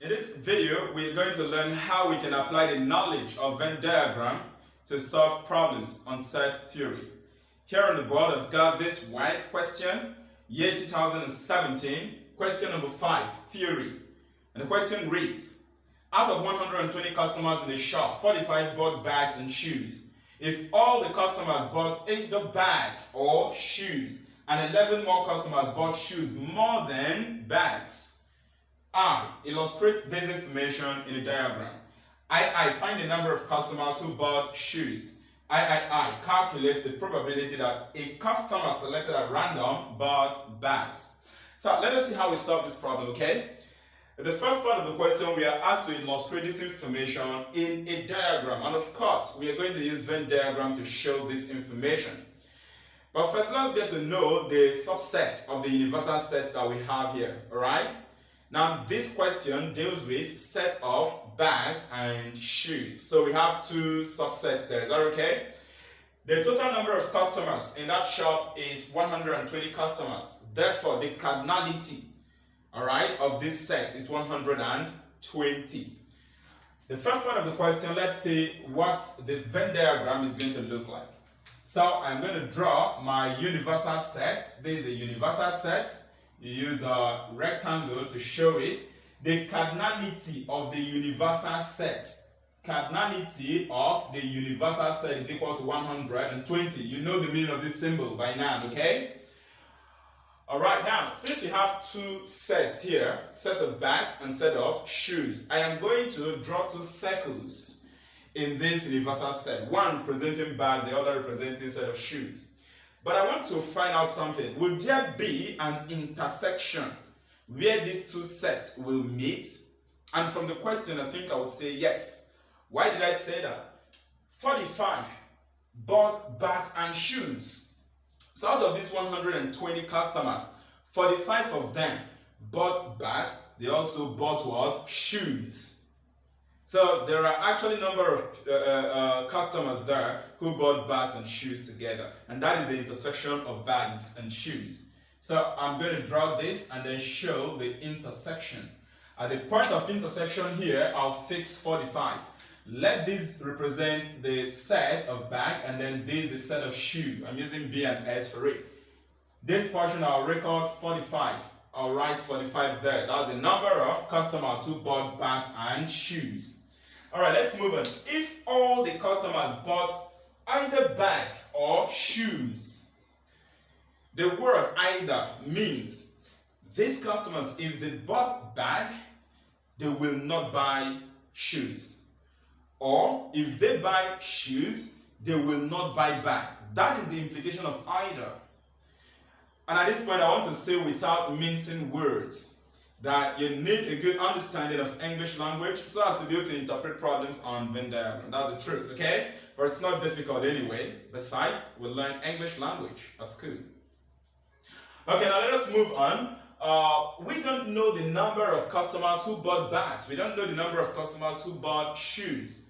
In this video, we're going to learn how we can apply the knowledge of Venn diagram to solve problems on set theory. Here on the board, I've got this WASSCE question, year 2017, question number 5, theory. And the question reads, out of 120 customers in the shop, 45 bought bags and shoes. If all the customers bought either bags or shoes, and 11 more customers bought shoes more than bags, I illustrate this information in a diagram. I find the number of customers who bought shoes. I calculate the probability that a customer selected at random bought bags. So let us see how we solve this problem, okay? The first part of the question, we are asked to illustrate this information in a diagram. And of course, we are going to use Venn diagram to show this information. But first, let's get to know the subset of the universal sets that we have here, alright? Now, this question deals with set of bags and shoes. So we have two subsets there. Is that okay? The total number of customers in that shop is 120 customers. Therefore, the cardinality, alright, of this set is 120. The first part of the question, let's see what the Venn diagram is going to look like. So I'm going to draw my universal sets. This is the universal sets. You use a rectangle to show it. The cardinality of the universal set. Cardinality of the universal set is equal to 120. You know the meaning of this symbol by now, okay? Alright, now, since we have two sets here, set of bags and set of shoes, I am going to draw two circles in this universal set. One representing bag, the other representing set of shoes. But I want to find out something. Will there be an intersection where these two sets will meet? And from the question, I think I would say yes. Why did I say that? 45 bought bags and shoes. So out of these 120 customers, 45 of them bought bags. They also bought what? Shoes. So there are actually a number of customers there who bought bags and shoes together. And that is the intersection of bags and shoes. So I'm going to draw this and then show the intersection. At the point of intersection here, I'll fix 45. Let this represent the set of bag and then this the set of shoe. I'm using B and S for it. This portion I'll record 45. I'll write 45 there. That's the number of customers who bought bags and shoes. Alright, let's move on. If all the customers bought either bags or shoes, the word either means these customers, if they bought bag, they will not buy shoes. Or if they buy shoes, they will not buy bag. That is the implication of either. And at this point, I want to say without mincing words that you need a good understanding of English language so as to be able to interpret problems on Venn diagram. That's the truth, okay? But it's not difficult anyway. Besides, we learn English language at school. Okay, now let us move on. We don't know the number of customers who bought bags. We don't know the number of customers who bought shoes.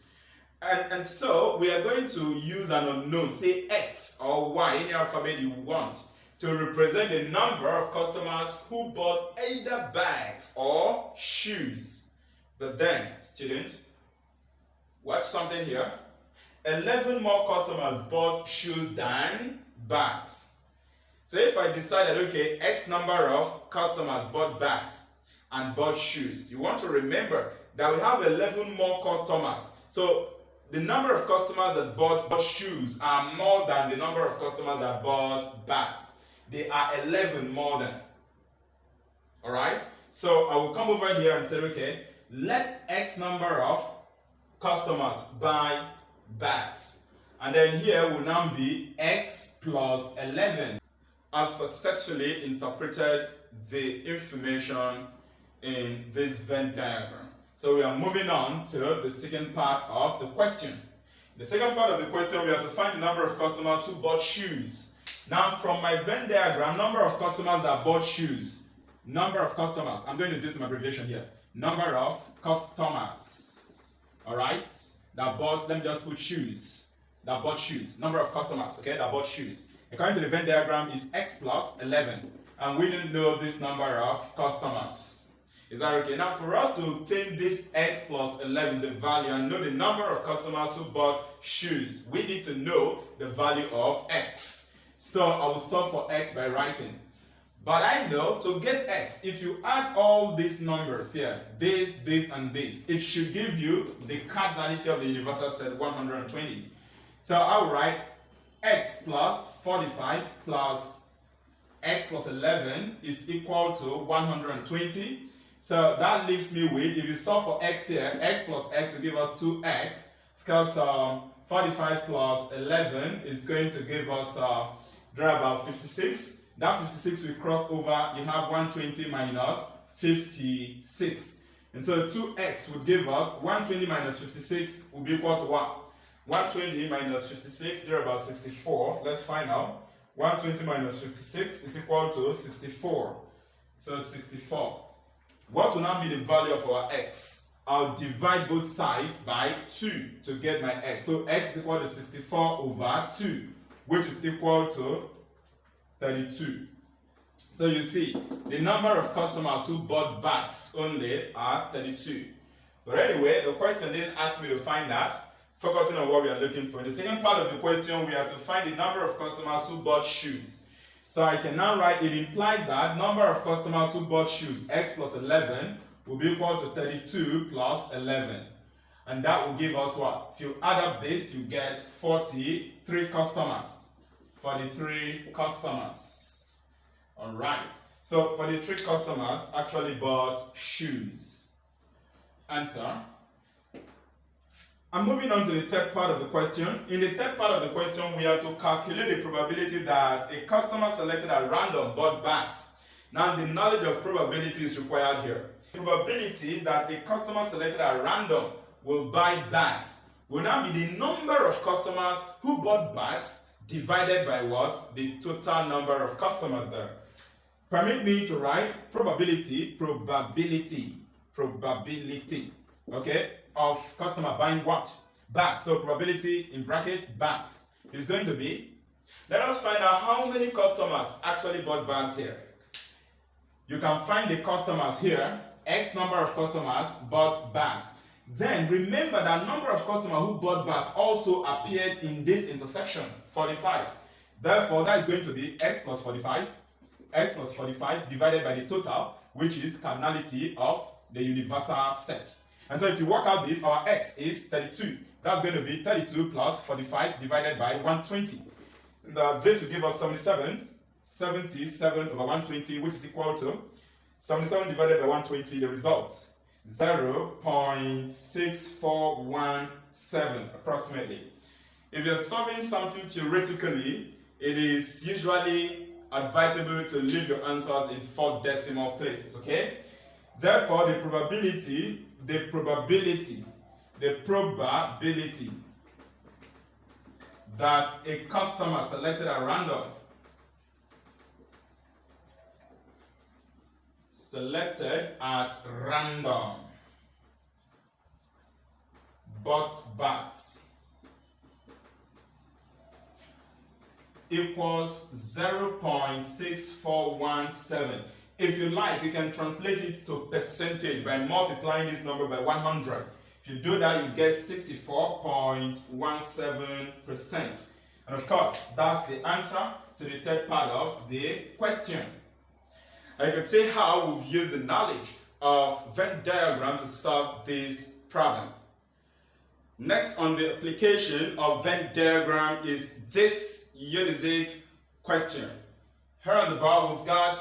And so we are going to use an unknown, say X or Y, any alphabet you want, to represent the number of customers who bought either bags or shoes. But then, student, watch something here. 11 more customers bought shoes than bags. So if I decided, okay, X number of customers bought bags and bought shoes, you want to remember that we have 11 more customers. So the number of customers that bought shoes are more than the number of customers that bought bags. They are 11 more than. Alright? So I will come over here and say, okay, let X number of customers buy bags. And then here will now be X plus 11. I've successfully interpreted the information in this Venn diagram. So we are moving on to the second part of the question. In the second part of the question, we have to find the number of customers who bought shoes. Now, from my Venn diagram, number of customers that bought shoes. Number of customers. I'm going to do some abbreviation here. Number of customers. Alright? That bought, let me just put shoes. That bought shoes. Number of customers, okay, that bought shoes. According to the Venn diagram, is X plus 11. And we didn't know this number of customers. Is that okay? Now, for us to obtain this x plus 11, the value, and know the number of customers who bought shoes, we need to know the value of x. So I will solve for x by writing. But I know to get x, if you add all these numbers here, this, and this, it should give you the cardinality of the universal set, 120. So I'll write x plus 45 plus x plus 11 is equal to 120. So that leaves me with, if you solve for x here, x plus x will give us 2x, because 45 plus 11 is going to give us about 56. That 56 will cross over, you have 120 minus 56. And so 2x would give us 120 minus 56 will be equal to what? 120 minus 56, there about 64. Let's find out. 120 minus 56 is equal to 64. So 64. What will now be the value of our x? I'll divide both sides by 2 to get my x. So x is equal to 64 over 2, which is equal to 32. So you see, the number of customers who bought bags only are 32. But anyway, the question didn't ask me to find that, focusing on what we are looking for. In the second part of the question, we are to find the number of customers who bought shoes. So I can now write, it implies that number of customers who bought shoes, x plus 11, will be equal to 32 plus 11. And that will give us what? If you add up this, you get 43 customers. 43 customers. Alright. So 43 customers actually bought shoes. Answer. I'm moving on to the third part of the question. In the third part of the question, we are to calculate the probability that a customer selected at random bought bags. Now, the knowledge of probability is required here. The probability that a customer selected at random will buy bags will now be the number of customers who bought bags divided by what? The total number of customers there. Permit me to write probability, okay, of customer buying what? Bags. So probability in brackets, bags, is going to be, let us find out how many customers actually bought bags here. You can find the customers here, X number of customers bought bags. Then remember that number of customers who bought bags also appeared in this intersection, 45. Therefore, that is going to be X plus 45 divided by the total, which is cardinality of the universal set. And so if you work out this, our x is 32. That's going to be 32 plus 45 divided by 120. And this will give us 77 over 120, which is equal to 77 divided by 120, the result, 0.6417 approximately. If you're solving something theoretically, it is usually advisable to leave your answers in 4 decimal places, okay? Therefore, the probability that a customer selected at random bought bags equals 0.6417. If you like, you can translate it to percentage by multiplying this number by 100. If you do that, you get 64.17%. And of course, that's the answer to the third part of the question. I can say how we've used the knowledge of Venn diagram to solve this problem. Next on the application of Venn diagram is this UNIZIK question. Here on the bar, we've got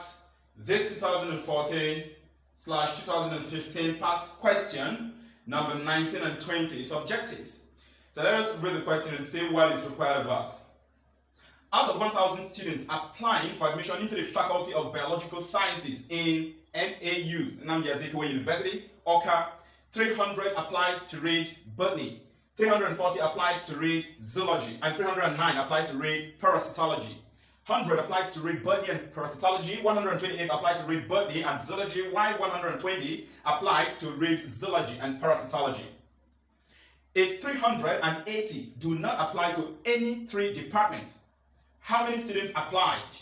this 2014/2015 past question, number 19 and 20, its objectives. So let us read the question and see what is required of us. Out of 1,000 students applying for admission into the Faculty of Biological Sciences in NAU, Nnamdi Azikiwe University, Awka, 300 applied to read botany, 340 applied to read zoology, and 309 applied to read parasitology. 100 applied to read botany and parasitology, 128 applied to read botany and zoology, while 120 applied to read zoology and parasitology. If 380 do not apply to any 3 departments, how many students applied?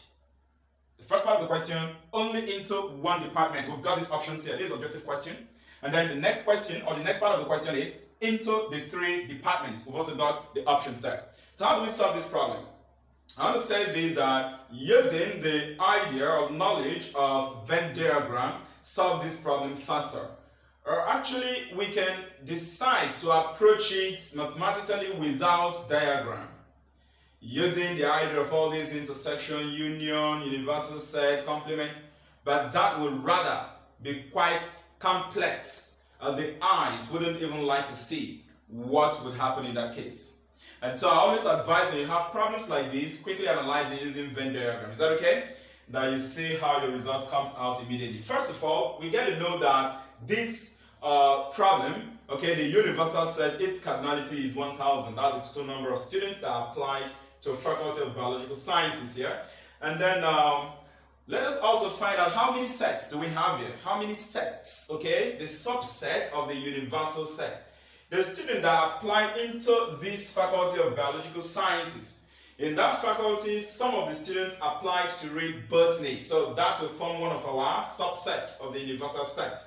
The first part of the question, only into one department. We've got these options here. This is objective question. And then the next question, or the next part of the question is into the 3 departments. We've also got the options there. So how do we solve this problem? I want to say this, that using the idea or knowledge of Venn diagram solves this problem faster. Or actually, we can decide to approach it mathematically without diagram. Using the idea of all these intersection, union, universal set, complement, but that would rather be quite complex. The eyes wouldn't even like to see what would happen in that case. And so I always advise, when you have problems like this, quickly analyze it using Venn diagram. Is that okay? That you see how your result comes out immediately. First of all, we get to know that this problem, okay, the universal set, its cardinality is 1000. That's the total number of students that are applied to Faculty of Biological Sciences here. And then let us also find out how many sets do we have here. How many sets, okay? The subset of the universal set. The student that apply into this Faculty of Biological Sciences. In that faculty, some of the students applied to read botany. So that will form one of our subsets of the universal set.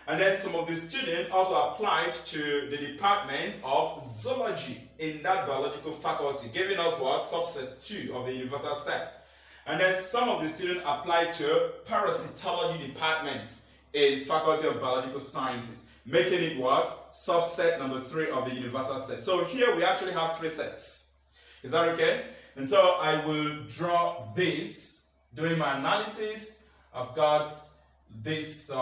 And then some of the students also applied to the Department of Zoology in that biological faculty, giving us what? Subset 2 of the universal set. And then some of the students applied to Parasitology Department in Faculty of Biological Sciences, making it what? Subset number 3 of the universal set. So here we actually have 3 sets. Is that okay? And so I will draw this during my analysis. I've got this,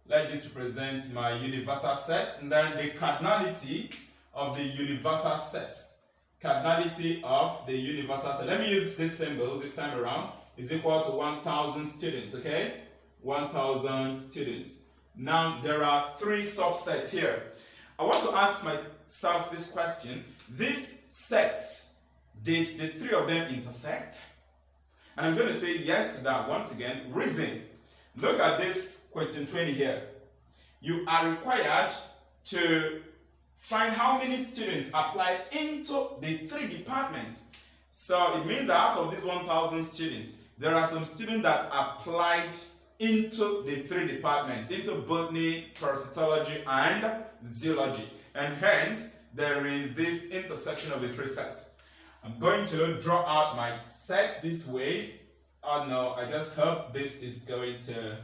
let this represent my universal set, and then the cardinality of the universal set. Cardinality of the universal set. Let me use this symbol this time around. Is equal to 1000 students, okay? 1000 students. Now, there are 3 subsets here. I want to ask myself this question. These sets, did the 3 of them intersect? And I'm going to say yes to that once again. Reason. Look at this question 20 here. You are required to find how many students applied into the 3 departments. So it means that out of these 1000 students, there are some students that applied into the 3 departments, into botany, parasitology, and zoology. And hence, there is this intersection of the 3 sets. I'm going to draw out my sets this way. Oh no, I just hope this is going to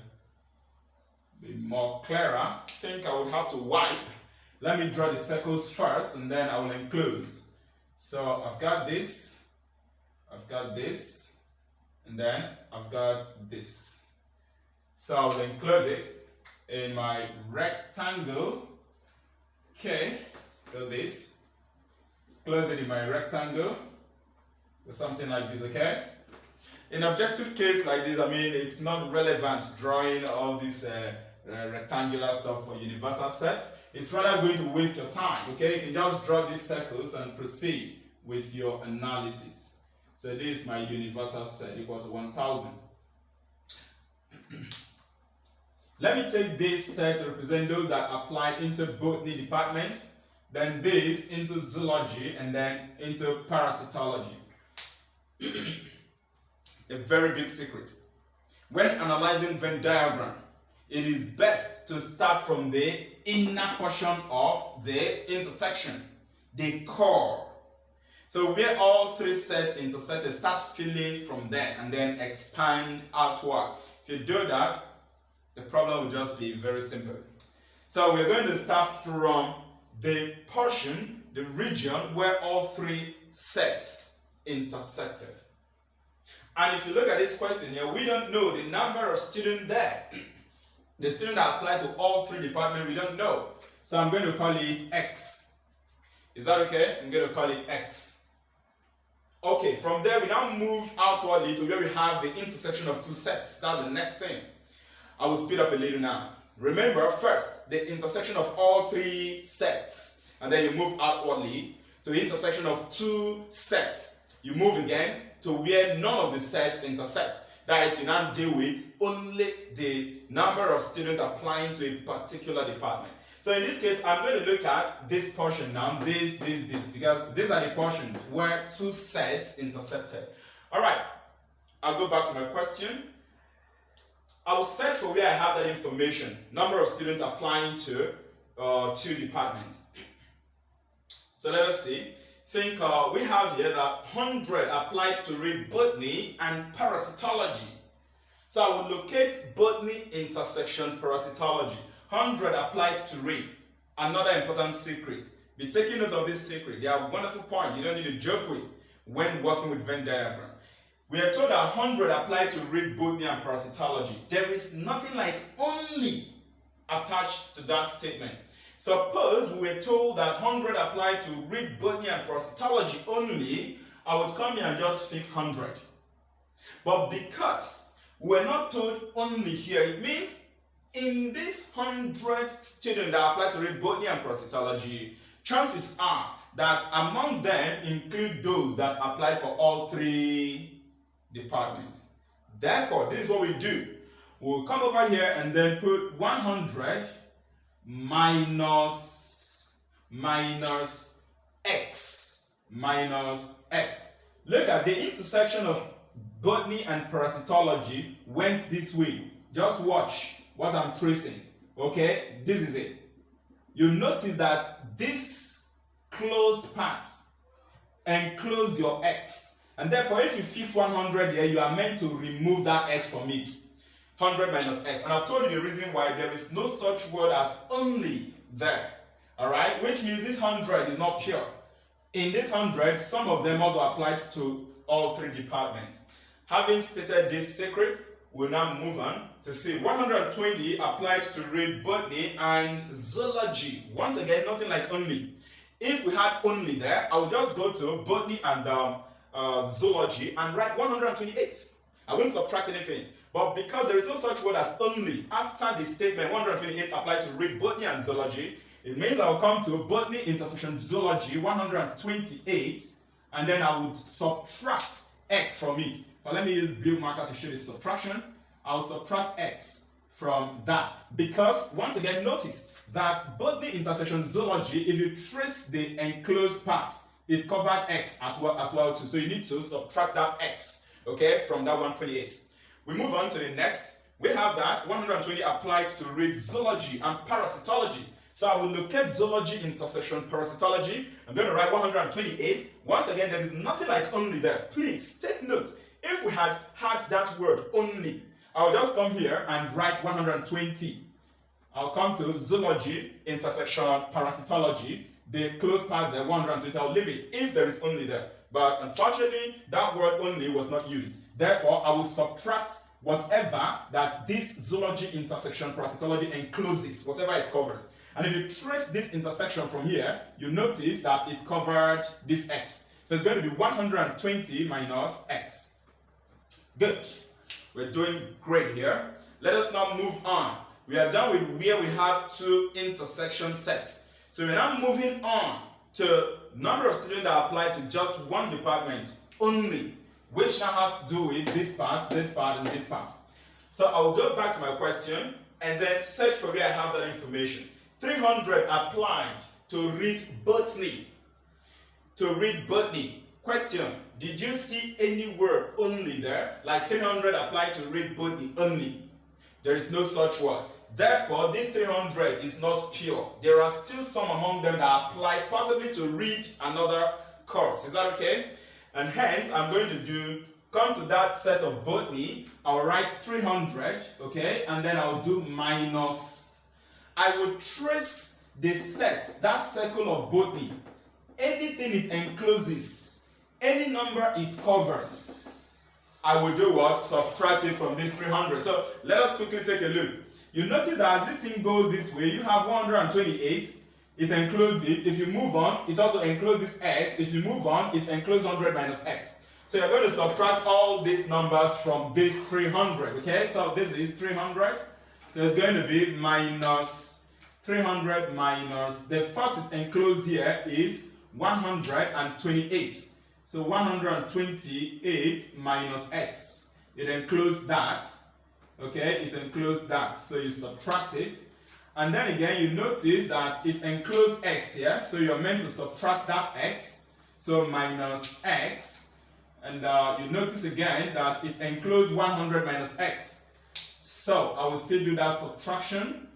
be more clearer. I think I would have to wipe. Let me draw the circles first, and then I will enclose. So I've got this, and then I've got this. So I will enclose it in my rectangle. Okay, so this. Close it in my rectangle. So something like this, okay? In objective case like this, I mean, it's not relevant drawing all this rectangular stuff for universal sets. It's rather going to waste your time, okay? You can just draw these circles and proceed with your analysis. So this is my universal set equal to 1000. Let me take this set to represent those that apply into botany department, then this into zoology, and then into parasitology. A very big secret. When analyzing Venn diagram, it is best to start from the inner portion of the intersection, the core. So where all 3 sets intersect, start filling from there and then expand outward. If you do that, the problem will just be very simple. So we're going to start from the portion, the region where all 3 sets intersected. And if you look at this question here, we don't know the number of students there. The student that apply to all 3 departments, we don't know. So I'm going to call it X. Is that okay? I'm going to call it X. Okay, from there we now move outwardly to where we have the intersection of 2 sets. That's the next thing. I will speed up a little now. Remember, first, the intersection of all 3 sets. And then you move outwardly to the intersection of 2 sets. You move again to where none of the sets intersect. That is, you now deal with only the number of students applying to a particular department. So in this case, I'm going to look at this portion now, this, because these are the portions where 2 sets intersected. All right. I'll go back to my question. I will search for where I have that information. Number of students applying to 2 departments. So let us see. Think we have here that 100 applied to read botany and parasitology. So I will locate botany intersection parasitology. 100 applied to read. Another important secret. Be taking note of this secret. They are wonderful points you don't need to joke with when working with Venn diagram. We are told that 100 applied to read botany and parasitology. There is nothing like only attached to that statement. Suppose we were told that 100 applied to read botany and parasitology only, I would come here and just fix 100. But because we were not told only here, it means in this 100 students that apply to read botany and parasitology, chances are that among them include those that apply for all 3 departments. Therefore, this is what we do. We'll come over here and then put 100 minus x. Look at the intersection of botany and parasitology went this way. Just watch what I'm tracing. Okay, this is it. You notice that this closed part enclosed your x. And therefore, if you fix 100 here, you are meant to remove that x from it. 100 minus x. And I've told you the reason why there is no such word as only there. Alright? Which means this 100 is not pure. In this 100, some of them also applied to all 3 departments. Having stated this secret, we'll now move on to see 120 applied to read botany and zoology. Once again, nothing like only. If we had only there, I would just go to botany and zoology and write 128. I wouldn't subtract anything. But because there is no such word as only after the statement 128 applied to read botany and zoology, it means I will come to botany intersection zoology 128, and then I would subtract x from it. But let me use blue marker to show the subtraction. I'll subtract x from that because once again notice that botany intersection zoology, if you trace the enclosed part, it covered x as well too. So you need to subtract that x, okay, from that 128. We move on to the next. We have that 120 applied to read zoology and parasitology. So I will locate zoology intersection parasitology. I'm going to write 128. Once again, there is nothing like only there. Please take note. If we had that word only, I'll just come here and write 120. I'll come to zoology intersection parasitology. The close part there, 120, I'll leave it if there is only there. But unfortunately, that word only was not used. Therefore, I will subtract whatever that this zoology intersection parasitology encloses, whatever it covers. And if you trace this intersection from here, you notice that it covered this x. So it's going to be 120 minus x. Good. We're doing great here. Let us now move on. We are done with where we have 2 intersections set. So we're now moving on to number of students that apply to just 1 department only, which now has to do with this part, and this part. So I will go back to my question and then search for where I have that information. 300 applied to read botany. Question, did you see any word only there? Like 300 applied to read botany only. There is no such word. Therefore, this 300 is not pure. There are still some among them that apply possibly to read another course. Is that okay? And hence, I'm going to come to that set of botany. I'll write 300, okay? And then I'll do minus. I will trace the sets, that circle of botany. Anything it encloses, any number it covers, I will do what? Subtract it from this 300. So let us quickly take a look. You notice that as this thing goes this way, you have 128, it enclosed it. If you move on, it also encloses x. If you move on, it encloses 100 minus x. So you're going to subtract all these numbers from this 300, okay? So this is 300. So it's going to be minus 300 minus, the first it enclosed here is 128. So 128 minus x. It enclosed that. Okay, it enclosed that. So you subtract it. And then again, you notice that it enclosed x here. So you're meant to subtract that x. So minus x. And you notice again that it enclosed 100 minus x. So I will still do that subtraction.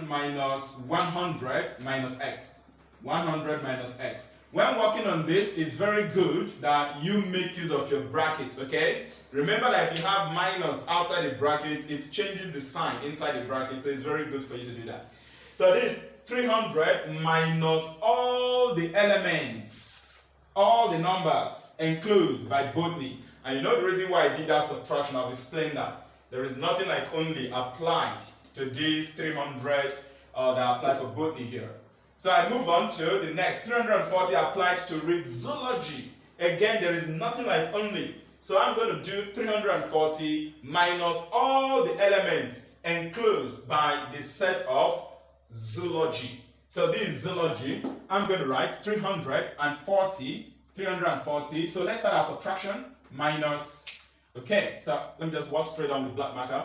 Minus 100 minus x. 100 minus x. When working on this, it's very good that you make use of your brackets, okay? Remember that if you have minus outside the bracket, it changes the sign inside the bracket, so it's very good for you to do that. So this 300 minus all the elements, all the numbers enclosed by botany. And you know the reason why I did that subtraction, I've explained that. There is nothing like only applied to these 300 that apply for botany here. So I move on to the next, 340 applied to read zoology. Again, there is nothing like only. So I'm going to do 340 minus all the elements enclosed by the set of zoology. So this is zoology. I'm going to write 340. So let's start our subtraction. Minus, okay, so let me just walk straight on with black marker.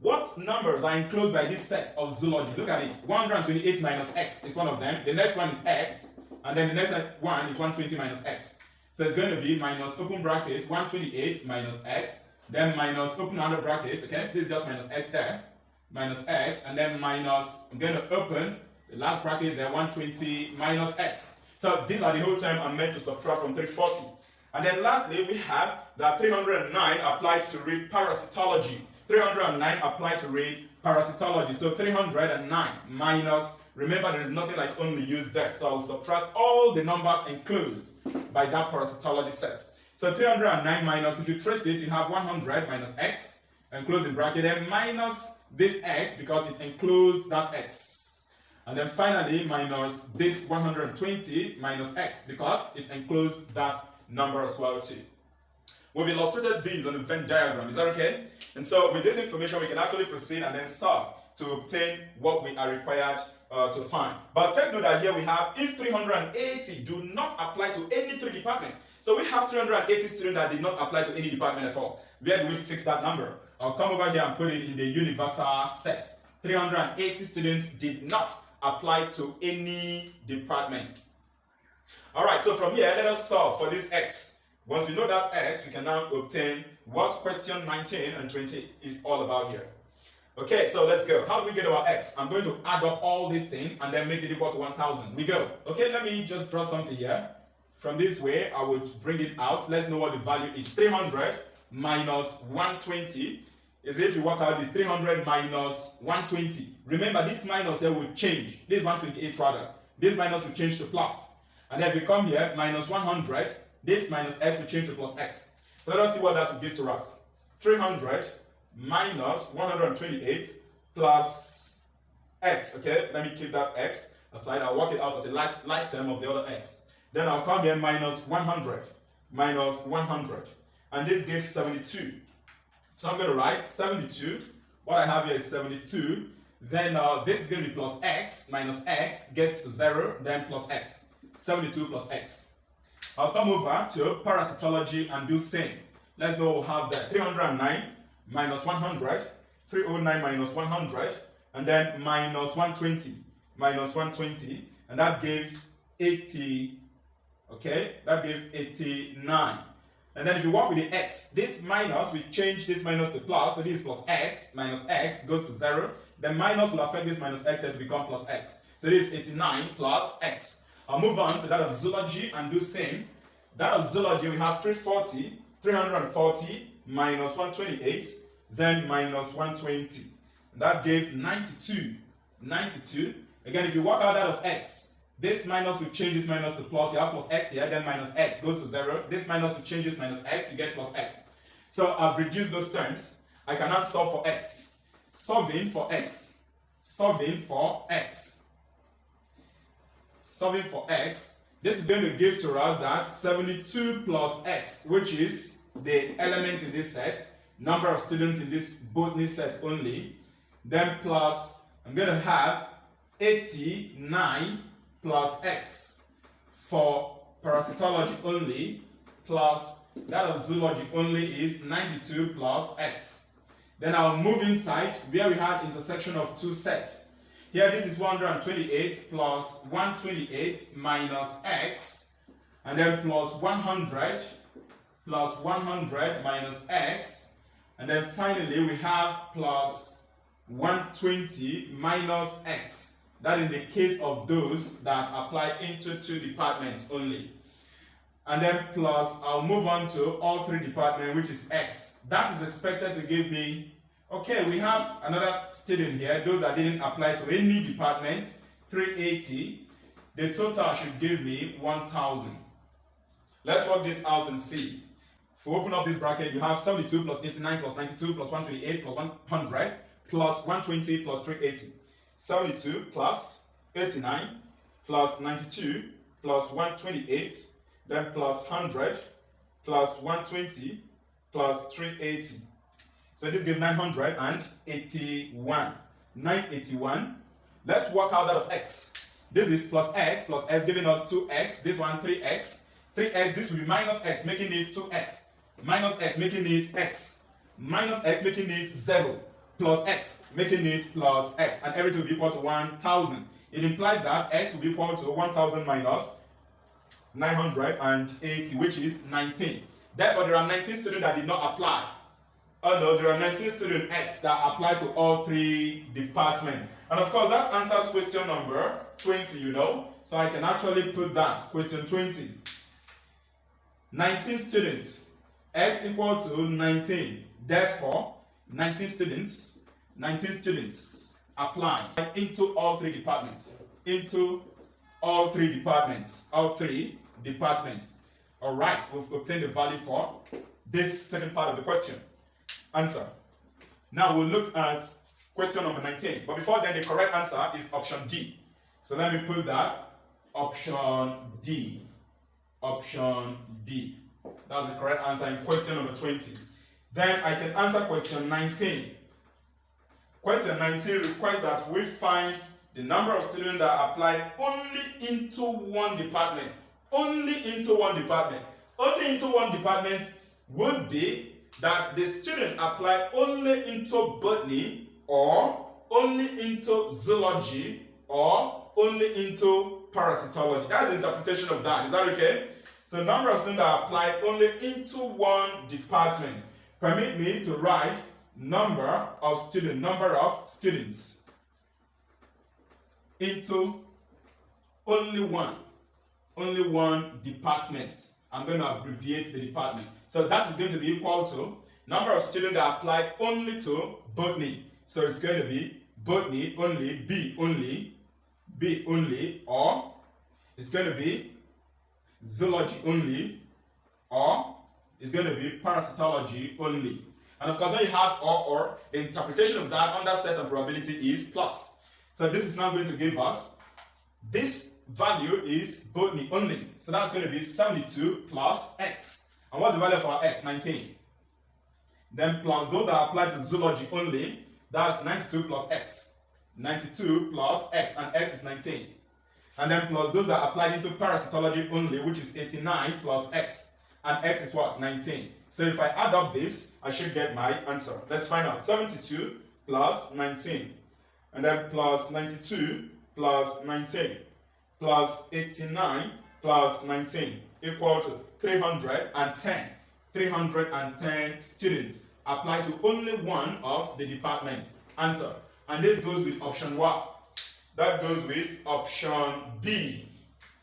What numbers are enclosed by this set of zoology? Look at it. 128 minus x is one of them. The next one is x. And then the next one is 120 minus x. So it's going to be minus open bracket 128 minus x. Then minus open under bracket. Okay, this is just minus x there. Minus x. And then minus, I'm going to open the last bracket there, 120 minus x. So these are the whole term I'm meant to subtract from 340. And then lastly, we have that 309 applied to read parasitology. 309 applied to read parasitology. So 309 minus, remember there is nothing like only used there. So I will subtract all the numbers enclosed by that parasitology set. So 309 minus, if you trace it, you have 100 minus x, enclosed in bracket, then minus this x because it enclosed that x. And then finally minus this 120 minus x because it enclosed that number as well too. We've illustrated these on the Venn diagram. Is that okay? And so with this information, we can actually proceed and then solve to obtain what we are required to find. But take note that here we have if 380 do not apply to any three departments. So we have 380 students that did not apply to any department at all. Where do we fix that number? I'll come over here and put it in the universal set. 380 students did not apply to any department. Alright, so from here, let us solve for this x. Once we know that x, we can now obtain what question 19 and 20 is all about here. Okay, so let's go. How do we get our x? I'm going to add up all these things and then make it equal to 1000. We go. Okay, let me just draw something here. From this way, I would bring it out. Let's know what the value is. 300 minus 120 is, if you work out this, 300 minus 120. Remember, this minus here will change. This 128 rather. This minus will change to plus. And then if you come here, minus 100, this minus x will change to plus x. So let us see what that will give to us. 300 minus 128 plus x. Okay, let me keep that x aside. I'll work it out as a like term of the other x. Then I'll come here minus 100. Minus 100. And this gives 72. So I'm going to write 72. What I have here is 72. Then this is going to be plus x. Minus x gets to 0. Then plus x. 72 plus x. I'll come over to parasitology and do same. Let's know what we'll have there. 309 minus 100. 309 minus 100. And then minus 120. Minus 120. And that gave 80. Okay, that gave 89. And then if you work with the x, this minus, we change this minus to plus. So this is plus x. Minus x goes to 0. Then minus will affect this minus x to become plus x. So this is 89 plus x. I'll move on to that of zoology and do same. That of zoology, we have 340 minus 128, then minus 120. That gave 92. 92. Again, if you work out that of x, this minus will change this minus to plus. You have plus x here, then minus x goes to 0. This minus will change this minus x, you get plus x. So I've reduced those terms. I can now solve for x. Solving for x. Solving for x. Solving for x, this is going to give to us that 72 plus x, which is the element in this set, number of students in this botany set only, then plus, I'm going to have 89 plus x for parasitology only, plus that of zoology only is 92 plus x. Then I'll move inside where we had intersection of two sets. Here this is 128 plus 128 minus x. and then plus 100 minus x, and then finally we have plus 120 minus x. That in the case of those that apply into 2 departments only. And then plus, I'll move on to all 3 departments, which is x. That is expected to give me, okay, we have another student here, those that didn't apply to any department, 380. The total should give me 1000. Let's work this out and see. If we open up this bracket, you have 72 plus 89 plus 92 plus 128 plus 100 plus 120 plus 380. 72 plus 89 plus 92 plus 128, then plus 100 plus 120 plus 380. So this gives 981. 981. Let's work out that of x. This is plus x giving us 2x. This one 3x. 3x, this will be minus x, making it 2x. Minus x, making it x. Minus x, making it 0. Plus x, making it plus x. And everything will be equal to 1000. It implies that x will be equal to 1000 minus 980, which is 19. Therefore, there are 19 students that did not apply. Oh no, there are 19 student x that apply to all 3 departments. And of course, that answers question number 20, you know. So I can actually put that, question 20. 19 students, x equal to 19. Therefore, 19 students apply into all 3 departments. Into all 3 departments. All 3 departments. Alright, we've obtained the value for this second part of the question. Answer. Now we'll look at question number 19. But before then, the correct answer is option D. So let me put that. Option D. Option D. That's the correct answer in question number 20. Then I can answer question 19. Question 19 requires that we find the number of students that applied only into one department. Only into one department. Only into one department would be that the student applied only into botany, or only into zoology, or only into parasitology. That's the interpretation of that. Is that okay? So number of students that applied only into one department. Permit me to write number of students into only one department. I'm going to abbreviate the department. So that is going to be equal to number of students that applied only to botany. So it's going to be botany only, B only, or it's going to be zoology only, or it's going to be parasitology only. And of course, when you have or, the interpretation of that under certain probability is plus. So this is now going to give us, this value is botany only. So that's going to be 72 plus x. And what's the value for our x? 19. Then plus those that apply to zoology only, that's 92 plus x. 92 plus x, and x is 19. And then plus those that applied into parasitology only, which is 89 plus x. And x is what? 19. So if I add up this, I should get my answer. Let's find out. 72 plus 19. And then plus 92 plus 19. Plus 89 plus 19 equal to 310. 310 students apply to only one of the departments. Answer. And this goes with option what? That goes with option B.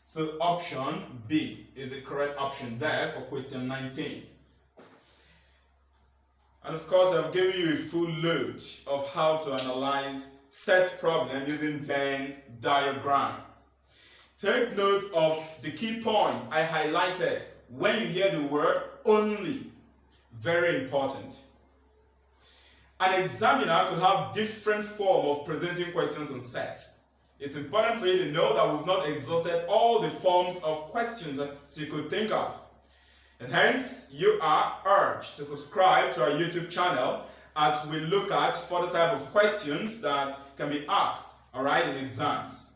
So option B is the correct option there for question 19. And of course, I've given you a full load of how to analyze set problem using Venn diagram. Take note of the key points I highlighted when you hear the word only. Very important. An examiner could have different form of presenting questions on set. It's important for you to know that we've not exhausted all the forms of questions that you could think of. And hence, you are urged to subscribe to our YouTube channel as we look at further type of questions that can be asked, in exams.